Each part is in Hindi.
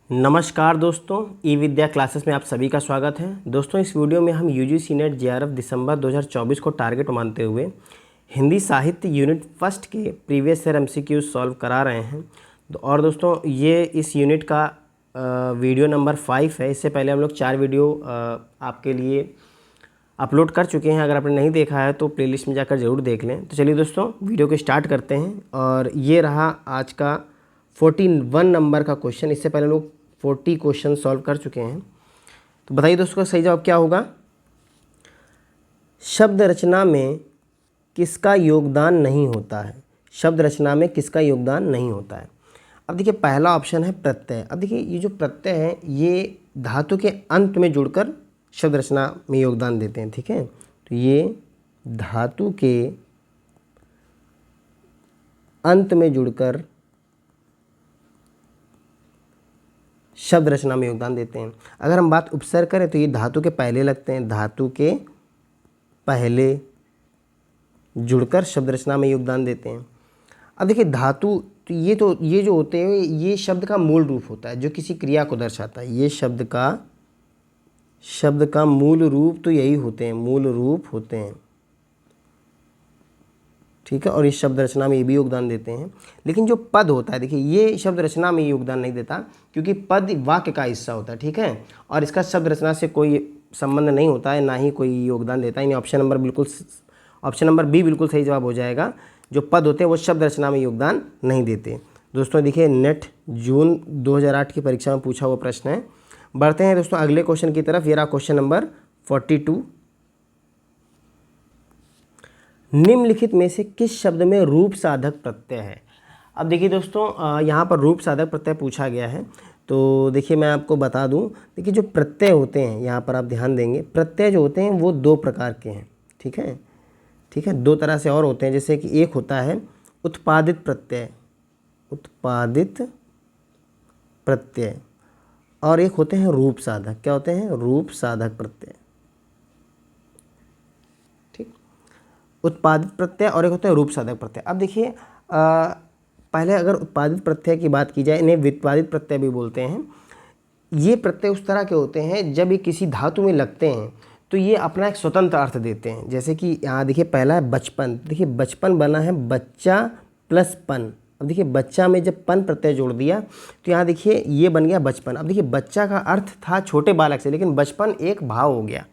नमस्कार दोस्तों, ई विद्या क्लासेस में आप सभी का स्वागत है। दोस्तों, इस वीडियो में हम यूजीसी नेट जेआरएफ दिसंबर 2024 को टारगेट मानते हुए हिंदी साहित्य यूनिट फर्स्ट के प्रीवियस ईयर एमसीक्यू सॉल्व करा रहे हैं। और दोस्तों, ये इस यूनिट का वीडियो नंबर 5 है। इससे पहले हम लोग 4 वीडियो आपके लिए अपलोड कर चुके हैं। अगर आपने नहीं देखा है तो प्लेलिस्ट में जाकर ज़रूर देख लें। तो चलिए दोस्तों, वीडियो को स्टार्ट करते हैं। और ये रहा आज का 41 नंबर का क्वेश्चन। इससे पहले लोग 40 क्वेश्चन सॉल्व कर चुके हैं। तो बताइए दोस्तों, का सही जवाब क्या होगा। शब्द रचना में किसका योगदान नहीं होता है। शब्द रचना में किसका योगदान नहीं होता है। अब देखिए, पहला ऑप्शन है प्रत्यय। अब देखिए, ये जो प्रत्यय है ये धातु के अंत में जुड़कर शब्द रचना में योगदान देते हैं। ठीक है, तो ये धातु के अंत में जुड़कर शब्द रचना में योगदान देते हैं। अगर हम बात उपसर्ग करें तो ये धातु के पहले लगते हैं। धातु के पहले जुड़कर शब्द रचना में योगदान देते हैं। अब देखिए, धातु तो ये जो होते हैं ये शब्द का मूल रूप होता है जो किसी क्रिया को दर्शाता है। ये शब्द का मूल रूप तो यही होते हैं, मूल रूप होते हैं। ठीक है, और इस शब्द रचना में ये भी योगदान देते हैं। लेकिन जो पद होता है, देखिए, ये शब्द रचना में योगदान नहीं देता क्योंकि पद वाक्य का हिस्सा होता है। ठीक है, और इसका शब्द रचना से कोई संबंध नहीं होता है, ना ही कोई योगदान देता है। यानी ऑप्शन नंबर बी बिल्कुल सही जवाब हो जाएगा। जो पद होते हैं वो शब्द रचना में योगदान नहीं देते। दोस्तों देखिए, नेट जून 2008 की परीक्षा में पूछा हुआ प्रश्न है। बढ़ते हैं दोस्तों अगले क्वेश्चन की तरफ। ये रहा क्वेश्चन नंबर 42। निम्नलिखित में से किस शब्द में रूप साधक प्रत्यय है। अब देखिए दोस्तों, यहाँ पर रूप साधक प्रत्यय पूछा गया है। तो देखिए, मैं आपको बता दूँ, देखिए जो प्रत्यय होते हैं यहाँ पर आप ध्यान देंगे, प्रत्यय जो होते हैं वो 2 प्रकार के हैं। ठीक है, 2 तरह से और होते हैं। जैसे कि एक होता है उत्पादित प्रत्यय, और एक होते हैं रूप साधक। क्या होते हैं? रूप साधक प्रत्यय। उत्पादित प्रत्यय और एक होता है रूप साधक प्रत्यय। अब देखिए, पहले अगर उत्पादित प्रत्यय की बात की जाए, इन्हें व्युत्पादित प्रत्यय भी बोलते हैं। ये प्रत्यय उस तरह के होते हैं जब ये किसी धातु में लगते हैं तो ये अपना एक स्वतंत्र अर्थ देते हैं। जैसे कि यहाँ देखिए, पहला है बचपन। देखिए, बचपन बना है बच्चा प्लस पन। अब देखिए, बच्चा में जब पन प्रत्यय जोड़ दिया तो यहाँ देखिए ये बन गया बचपन। अब देखिए, बच्चा का अर्थ था छोटे बालक से, लेकिन बचपन एक भाव हो गया।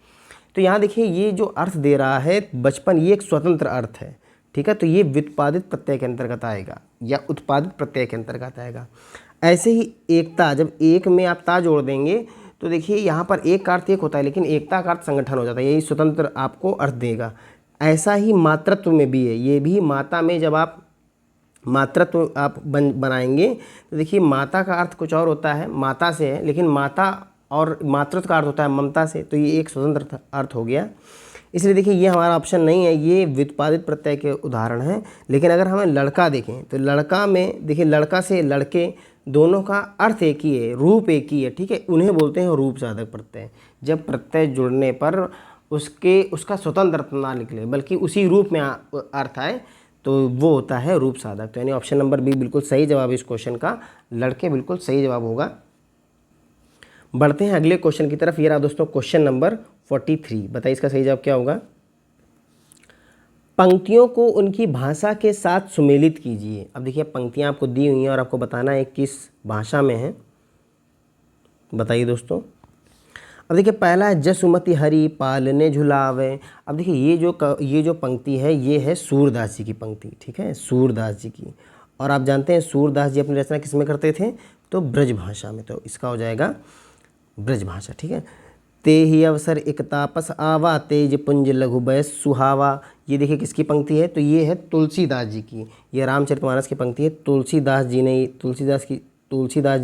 तो यहाँ देखिए, ये जो अर्थ दे रहा है बचपन, ये एक स्वतंत्र अर्थ है। ठीक है, तो ये व्युत्पादित प्रत्यय के अंतर्गत आएगा या उत्पादित प्रत्यय के अंतर्गत आएगा। ऐसे ही एकता, जब एक में आप ता जोड़ देंगे तो देखिए यहाँ पर एक का अर्थ एक होता है, लेकिन एकता का अर्थ संगठन हो जाता है। यही स्वतंत्र आपको अर्थ देगा। ऐसा ही मातृत्व में भी है। ये भी माता में जब आप मातृत्व आप बनाएंगे तो देखिए, माता का अर्थ कुछ और होता है, माता से है, लेकिन माता और मातृत्व का अर्थ होता है ममता से। तो ये एक स्वतंत्र अर्थ हो गया। इसलिए देखिए, ये हमारा ऑप्शन नहीं है, ये व्युत्पादित प्रत्यय के उदाहरण हैं। लेकिन अगर हमें लड़का देखें तो लड़का में देखिए, लड़का से लड़के दोनों का अर्थ एक ही है, रूप एक ही है। ठीक है, उन्हें बोलते हैं रूप साधक प्रत्यय। जब प्रत्यय जुड़ने पर उसका स्वतंत्र अर्थ ना निकले बल्कि उसी रूप में अर्थ आए तो वो होता है रूप साधक। तो यानी ऑप्शन नंबर बी बिल्कुल सही जवाब इस क्वेश्चन का, लड़के बिल्कुल सही जवाब होगा। बढ़ते हैं अगले क्वेश्चन की तरफ। ये रहा दोस्तों क्वेश्चन नंबर 43। बताइए इसका सही जवाब क्या होगा। पंक्तियों को उनकी भाषा के साथ सुमेलित कीजिए। अब देखिए, पंक्तियां आपको दी हुई हैं और आपको बताना है किस भाषा में है। बताइए दोस्तों। अब देखिए, पहला है जसुमति हरि पालने झुलावे। अब देखिए, ये जो पंक्ति है ये है सूरदास जी की पंक्ति। ठीक है, सूरदास जी की। और आप जानते हैं सूरदास जी अपनी रचना किस में करते थे? तो ब्रज भाषा में। तो इसका हो जाएगा ब्रज भाषा। ठीक है, ते ही अवसर एक तापस आवा, तेज पुंज लघु बयस सुहावा। ये देखिए किसकी पंक्ति है? तो ये है तुलसीदास जी की। ये रामचरितमानस की पंक्ति है। तुलसीदास जी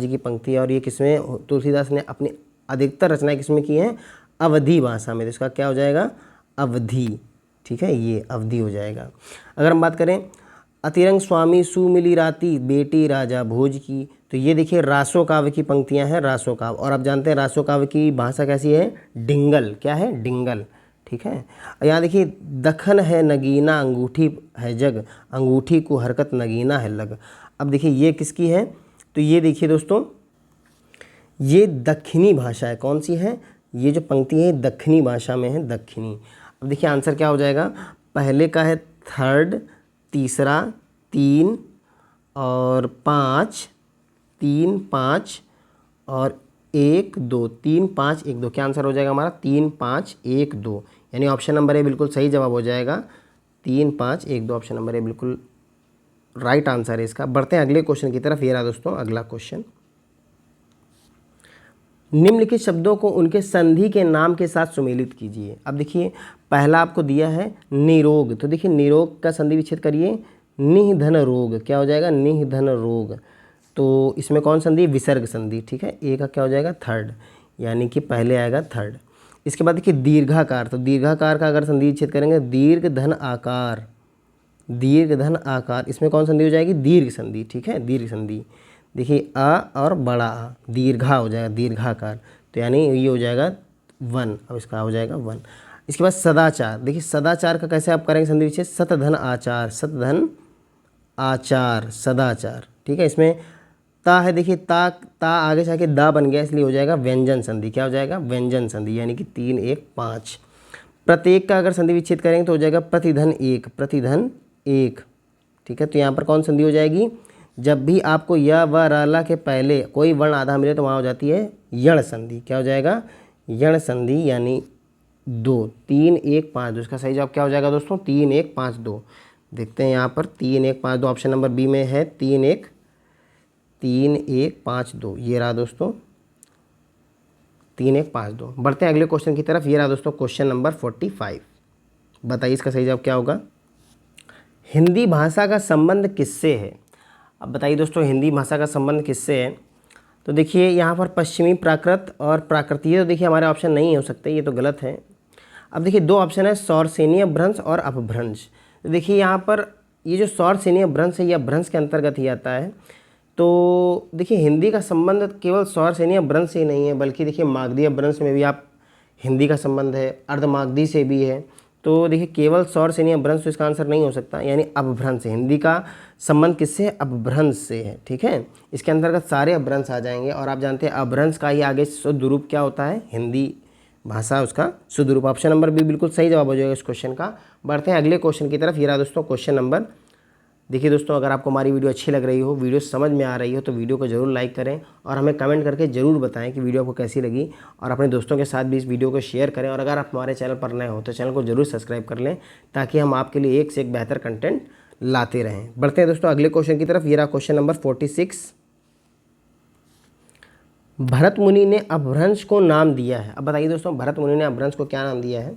की पंक्ति है। और ये किसमें? तुलसीदास ने अपनी अधिकतर रचनाएं किसमें की हैं? अवधी भाषा में। तो इसका क्या हो जाएगा? अवधी। ठीक है, ये अवधी हो जाएगा। अगर हम बात करें अतिरंग स्वामी सुमिली राती, बेटी राजा भोज की, तो ये देखिए रासो काव्य की पंक्तियां हैं, रासो काव्य। और आप जानते हैं रासो काव्य की भाषा कैसी है? डिंगल। क्या है? डिंगल। ठीक है, यहाँ देखिए दखन है नगीना, अंगूठी है जग, अंगूठी को हरकत नगीना है लग। अब देखिए ये किसकी है? तो ये देखिए दोस्तों, ये दक्षिणी भाषा है। कौन सी है? ये जो पंक्ति है दक्षिणी भाषा में है, दक्षिणी। अब देखिए आंसर क्या हो जाएगा, पहले का है थर्ड, तीसरा 3 और 5, 3 5 और 1 2, 3 5 1 2, क्या आंसर हो जाएगा हमारा 3 5 1 2, यानी ऑप्शन नंबर ए बिल्कुल सही जवाब हो जाएगा। 3 5 1 2 ऑप्शन नंबर ए बिल्कुल राइट आंसर है इसका। बढ़ते हैं अगले क्वेश्चन की तरफ। ये रहा दोस्तों अगला क्वेश्चन। निम्नलिखित शब्दों को उनके संधि के नाम के साथ सुमेलित कीजिए। अब देखिए पहला आपको दिया है निरोग, तो देखिए निरोग का संधि विच्छेद करिए, निधन रोग, क्या हो जाएगा निधन रोग। तो इसमें कौन संधि? विसर्ग संधि, ठीक है। ए का क्या हो जाएगा थर्ड, यानी कि पहले आएगा थर्ड। इसके बाद देखिए दीर्घाकार, तो दीर्घाकार का अगर संधि विच्छेद करेंगे दीर्घ धन आकार, दीर्घ धन आकार, इसमें कौन संधि हो जाएगी? दीर्घ संधि, ठीक है, दीर्घ संधि। देखिए आ और बड़ा आ, दीर्घा हो जाएगा दीर्घाकार, तो यानी ये हो जाएगा 1, अब इसका हो जाएगा 1। इसके बाद सदाचार, देखिए सदाचार का कैसे आप करेंगे संधि विच्छेद? सतधन आचार, सतधन आचार, सदाचार, ठीक है। इसमें ता है, देखिए ता आगे से आके दा बन गया, इसलिए हो जाएगा व्यंजन संधि, क्या हो जाएगा व्यंजन संधि, यानी कि 3 1 5। प्रत्येक का अगर संधि विच्छेद करेंगे तो हो जाएगा प्रतिधन 1, प्रतिधन 1, ठीक है। तो यहाँ पर कौन संधि हो जाएगी? जब भी आपको य व र ल के पहले कोई वर्ण आधा मिले तो वहाँ हो जाती है यण संधि, क्या हो जाएगा यण संधि, यानी 2 3 1 5 2। इसका सही जवाब क्या हो जाएगा दोस्तों? 3 1 5 2। देखते हैं यहाँ पर 3 1 5 2 ऑप्शन नंबर बी में है, 3 1 5 2, ये रहा दोस्तों 3 1 5 2। बढ़ते हैं अगले क्वेश्चन की तरफ। ये रहा दोस्तों क्वेश्चन नंबर 45। बताइए इसका सही जवाब क्या होगा। हिंदी भाषा का संबंध किससे है? अब बताइए दोस्तों हिंदी भाषा का संबंध किससे है? तो देखिए यहाँ पर पश्चिमी प्राकृत और प्राकृतीय, तो देखिए हमारे ऑप्शन नहीं हो सकते, ये तो गलत है। अब देखिए 2 ऑप्शन है, सौरसेनीय भ्रंश और अपभ्रंश। तो देखिए यहाँ पर ये जो सौरसेनीय भ्रंश है यह भ्रंश के अंतर्गत ही आता है। तो देखिए हिंदी का संबंध केवल सौरसेनीय भ्रंश से ही नहीं है, बल्कि देखिए मागधीय भ्रंश में भी आप हिंदी का संबंध है, अर्धमागधी से भी है। तो देखिए केवल सौरसेनीय भ्रंश तो इसका आंसर नहीं हो सकता, यानी अपभ्रंश है। हिंदी का संबंध किससे है? अपभ्रंश से है, ठीक है। इसके अंतर्गत सारे अपभ्रंश आ जाएंगे, और आप जानते हैं अपभ्रंश का ही आगे शुद्ध रूप क्या होता है? हिंदी भाषा उसका शुद्ध रूप। ऑप्शन नंबर बी बिल्कुल सही जवाब हो जाएगा इस क्वेश्चन का। बढ़ते हैं अगले क्वेश्चन की तरफ। ये रहा दोस्तों क्वेश्चन नंबर। देखिए दोस्तों अगर आपको हमारी वीडियो अच्छी लग रही हो, वीडियो समझ में आ रही हो, तो वीडियो को ज़रूर लाइक करें और हमें कमेंट करके ज़रूर बताएं कि वीडियो आपको कैसी लगी, और अपने दोस्तों के साथ भी इस वीडियो को शेयर करें। और अगर आप हमारे चैनल पर नए हो तो चैनल को ज़रूर सब्सक्राइब कर लें, ताकि हम आपके लिए एक से एक बेहतर कंटेंट लाते रहें। बढ़ते हैं दोस्तों अगले क्वेश्चन की तरफ। ये रहा क्वेश्चन नंबर 46। भरत मुनि ने अपभ्रंश को नाम दिया है। अब बताइए दोस्तों भरत मुनि ने अपभ्रंश को क्या नाम दिया है?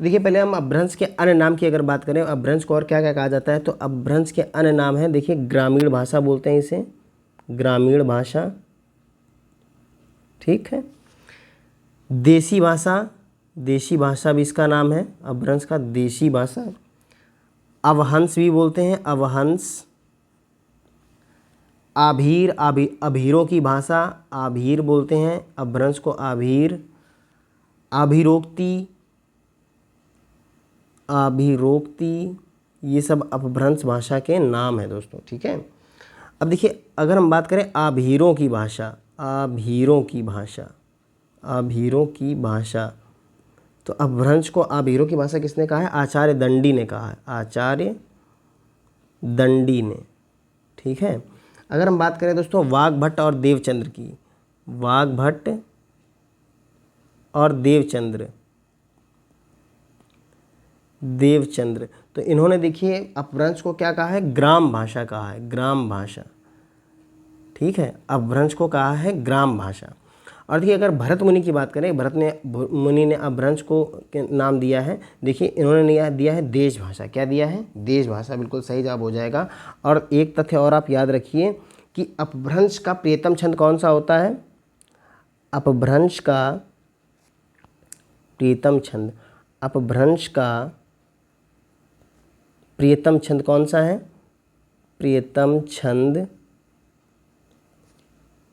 देखिए पहले हम अपभ्रंश के अन्य नाम की अगर बात करें, अपभ्रंश को और क्या क्या कहा जाता है, तो अपभ्रंश के अन्य नाम है, देखिए ग्रामीण भाषा बोलते हैं इसे, ग्रामीण भाषा, ठीक है। देशी भाषा, देशी भाषा भी इसका नाम है अपभ्रंश का, देशी भाषा। अवहंस भी बोलते हैं, अवहंस। आभीर, अभीरों की भाषा, आभीर बोलते हैं अपभ्रंश को, आभीर। अभिरोक्ति, अभिरोक्ति, ये सब अपभ्रंश भाषा के नाम है दोस्तों, ठीक है। अब देखिए अगर हम बात करें आभीरों की भाषा, आभीरों की भाषा, आभीरों की भाषा, तो अपभ्रंश को आभीरों की भाषा किसने कहा है? आचार्य दंडी ने कहा है, आचार्य दंडी ने, ठीक है। अगर हम बात करें दोस्तों वाग्भट्ट और देवचंद्र की, वाग्भट्ट और देवचंद्र, देवचंद्र, तो इन्होंने देखिए अपभ्रंश को क्या कहा है? ग्राम भाषा कहा है, ग्राम भाषा, ठीक है। अपभ्रंश को कहा है ग्राम भाषा। और देखिए अगर भरत मुनि की बात करें, मुनि ने अपभ्रंश को नाम दिया है, देखिए इन्होंने दिया है देश भाषा। क्या दिया है? देश भाषा, बिल्कुल सही जवाब हो जाएगा। और एक तथ्य और आप याद रखिए कि अपभ्रंश का प्रियतम छंद कौन सा होता है? अपभ्रंश का प्रियतम छंद, अपभ्रंश का प्रियतम छंद कौन सा है? प्रियतम छंद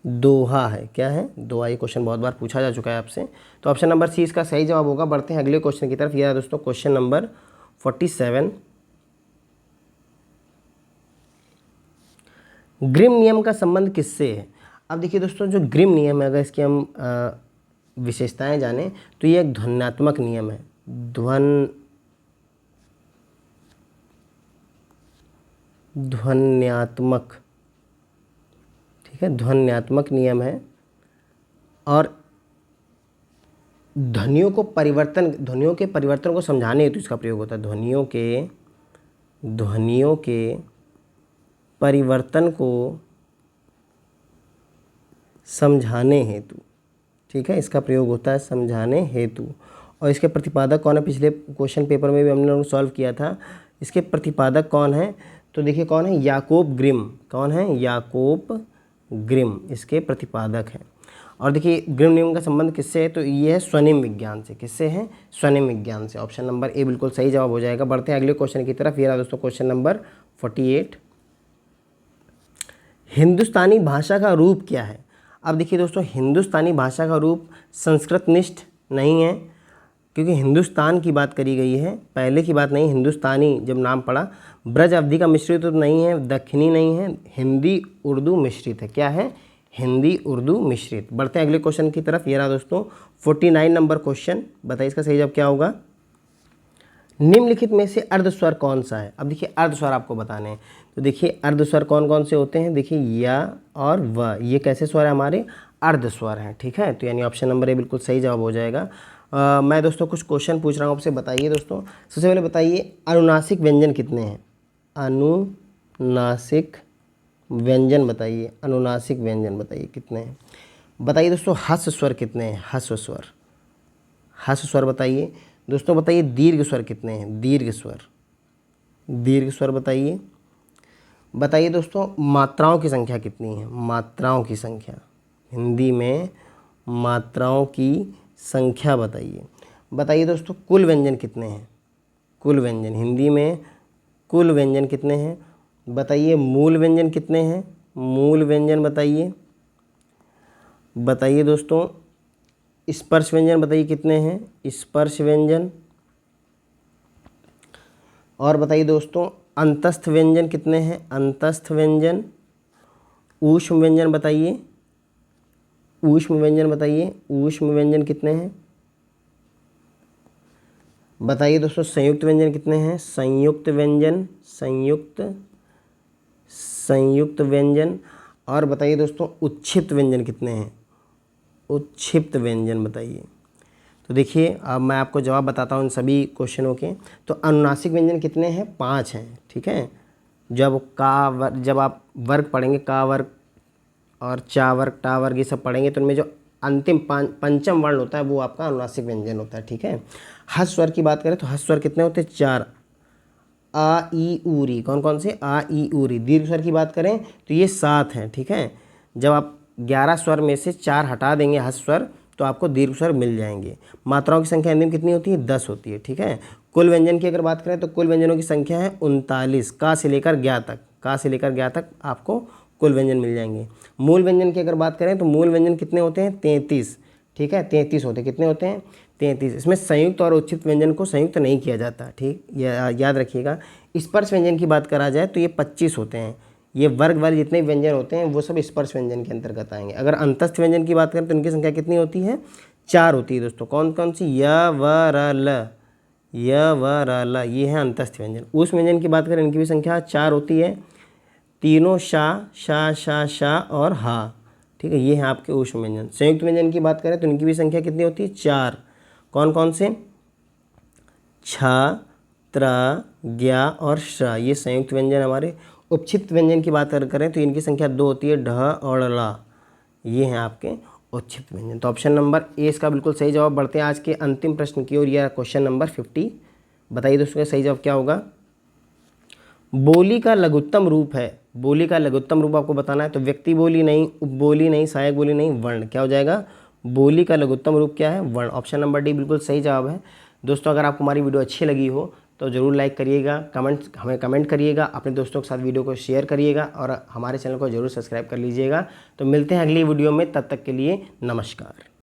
दोहा है। क्या है? दोहा। ये क्वेश्चन बहुत बार पूछा जा चुका है आपसे, तो ऑप्शन नंबर सी इसका सही जवाब होगा। बढ़ते हैं अगले क्वेश्चन की तरफ। यह है दोस्तों क्वेश्चन नंबर 47। ग्रिम नियम का संबंध किससे है? अब देखिए दोस्तों, जो ग्रिम नियम है, अगर इसकी हम विशेषताएं जानें तो ये एक ध्वन्यात्मक नियम है। ध्वन्यात्मक, ठीक है, ध्वन्यात्मक नियम है। और ध्वनियों के परिवर्तन को समझाने हेतु इसका प्रयोग होता है। ध्वनियों के परिवर्तन को समझाने हेतु, ठीक है, इसका प्रयोग होता है समझाने हेतु। और इसके प्रतिपादक कौन है? पिछले क्वेश्चन पेपर में भी हमने लोग सॉल्व किया था। इसके प्रतिपादक कौन है? तो देखिए कौन है, याकोब ग्रिम। कौन है? याकोब ग्रिम इसके प्रतिपादक हैं। और देखिए ग्रिम नियम का संबंध किससे है? तो ये है स्वनिम विज्ञान से। किससे है? स्वनिम विज्ञान से। ऑप्शन नंबर ए बिल्कुल सही जवाब हो जाएगा। बढ़ते हैं अगले क्वेश्चन की तरफ। ये रहा दोस्तों क्वेश्चन नंबर 48। हिंदुस्तानी भाषा का रूप क्या है? अब देखिए दोस्तों, हिंदुस्तानी भाषा का रूप संस्कृतनिष्ठ नहीं है, क्योंकि हिंदुस्तान की बात करी गई है, पहले की बात नहीं। हिंदुस्तानी जब नाम पड़ा, ब्रज अवधि का मिश्रित तो नहीं है, दक्षिणी नहीं है, हिंदी उर्दू मिश्रित है। क्या है? हिंदी उर्दू मिश्रित। बढ़ते हैं अगले क्वेश्चन की तरफ। ये रहा दोस्तों 49 नंबर क्वेश्चन। बताइए इसका सही जवाब क्या होगा। निम्नलिखित में से अर्धस्वर कौन सा है? अब देखिए अर्धस्वर आपको बताने हैं। तो देखिए अर्धस्वर कौन कौन से होते हैं? देखिए या और व, ये कैसे स्वर है? हमारे अर्धस्वर हैं, ठीक है। तो यानी ऑप्शन नंबर ए बिल्कुल सही जवाब हो जाएगा। मैं दोस्तों कुछ क्वेश्चन पूछ रहा हूँ आपसे, बताइए दोस्तों। सबसे पहले बताइए अनुनासिक व्यंजन कितने हैं? अनुनासिक व्यंजन बताइए, अनुनासिक व्यंजन बताइए कितने हैं। बताइए दोस्तों हस्व स्वर कितने हैं? हस्व स्वर बताइए दोस्तों। बताइए दीर्घ स्वर कितने हैं? दीर्घ स्वर बताइए। बताइए दोस्तों मात्राओं की संख्या कितनी है? मात्राओं की संख्या, हिंदी में मात्राओं की संख्या बताइए। बताइए दोस्तों कुल व्यंजन कितने हैं? कुल व्यंजन, हिंदी में कुल व्यंजन कितने हैं? बताइए मूल व्यंजन कितने हैं? मूल व्यंजन बताइए। बताइए दोस्तों स्पर्श व्यंजन बताइए कितने हैं? स्पर्श व्यंजन। और बताइए दोस्तों अंतस्थ व्यंजन कितने हैं? अंतस्थ व्यंजन। ऊष्म व्यंजन बताइए, ऊष्म व्यंजन बताइए, ऊष्म व्यंजन कितने हैं? बताइए दोस्तों संयुक्त व्यंजन कितने हैं? संयुक्त व्यंजन, संयुक्त व्यंजन। और बताइए दोस्तों उच्छिप्त व्यंजन कितने हैं? उच्छिप्त व्यंजन बताइए। तो देखिए अब मैं आपको जवाब बताता हूँ इन सभी क्वेश्चनों के। तो अनुनासिक व्यंजन कितने हैं? 5 हैं, ठीक है। जब आप वर्ग पढ़ेंगे, का वर्ग और चा वर्ग, टा वर्ग, ये सब पढ़ेंगे, तो उनमें जो अंतिम पंचम वर्ण होता है वो आपका अनुनासिक व्यंजन होता है, ठीक है। हस्व स्वर की बात करें तो हस्व स्वर कितने होते हैं? 4। आ ई ऊ री, कौन कौन से? आ ई ऊ री। दीर्घ स्वर की बात करें तो ये 7 हैं, ठीक है। जब आप 11 स्वर में से 4 हटा देंगे हस्व स्वर तो आपको दीर्घ स्वर मिल जाएंगे। मात्राओं की संख्या हिंदी में कितनी होती है? 10 होती है, ठीक है। कुल व्यंजन की अगर बात करें तो कुल व्यंजनों की संख्या है 39। का से लेकर ज्ञा तक, का से लेकर ज्ञा तक आपको कुल व्यंजन मिल जाएंगे। मूल व्यंजन की अगर बात करें तो मूल व्यंजन कितने होते हैं? 33, ठीक है। 33 होते हैं। कितने होते हैं? 33। इसमें संयुक्त और उच्छिप्त व्यंजन को संयुक्त नहीं किया जाता, ठीक, याद रखिएगा। स्पर्श व्यंजन की बात करा जाए तो ये 25 होते हैं। ये वर्ग वाले जितने व्यंजन होते हैं वो सब स्पर्श व्यंजन के अंतर्गत आएंगे। अगर अंतस्थ व्यंजन की बात करें तो इनकी संख्या कितनी होती है? 4 होती है दोस्तों। कौन कौन सी? य व र ल, य व र ल, ये है अंतस्थ व्यंजन। उस व्यंजन की बात करें इनकी भी संख्या 4 होती है। तीनों शा और हा, ठीक है, ये है आपके ऊष्म व्यंजन। संयुक्त व्यंजन की बात करें तो इनकी भी संख्या कितनी होती है? 4। कौन कौन से? छ, त्र, ज्ञा और श, ये संयुक्त व्यंजन हमारे। उपक्षिप्त व्यंजन की बात करें तो इनकी संख्या 2 होती है, ढ और ला, ये हैं आपके उपक्षिप्त व्यंजन। तो ऑप्शन नंबर ए इसका बिल्कुल सही जवाब। बढ़ते हैं आज के अंतिम प्रश्न की ओर। यह क्वेश्चन नंबर 50। बताइए दोस्तों का सही जवाब क्या होगा। बोली का लघुत्तम रूप है, बोली का लघुत्तम रूप आपको बताना है। तो व्यक्ति बोली नहीं, उपबोली नहीं, सहायक बोली नहीं, वर्ण। क्या हो जाएगा? बोली का लघुत्तम रूप क्या है? वर्ण। ऑप्शन नंबर डी बिल्कुल सही जवाब है। दोस्तों अगर आपको हमारी वीडियो अच्छी लगी हो तो ज़रूर लाइक करिएगा, हमें कमेंट करिएगा, अपने दोस्तों के साथ वीडियो को शेयर करिएगा और हमारे चैनल को ज़रूर सब्सक्राइब कर लीजिएगा। तो मिलते हैं अगली वीडियो में, तब तक के लिए नमस्कार।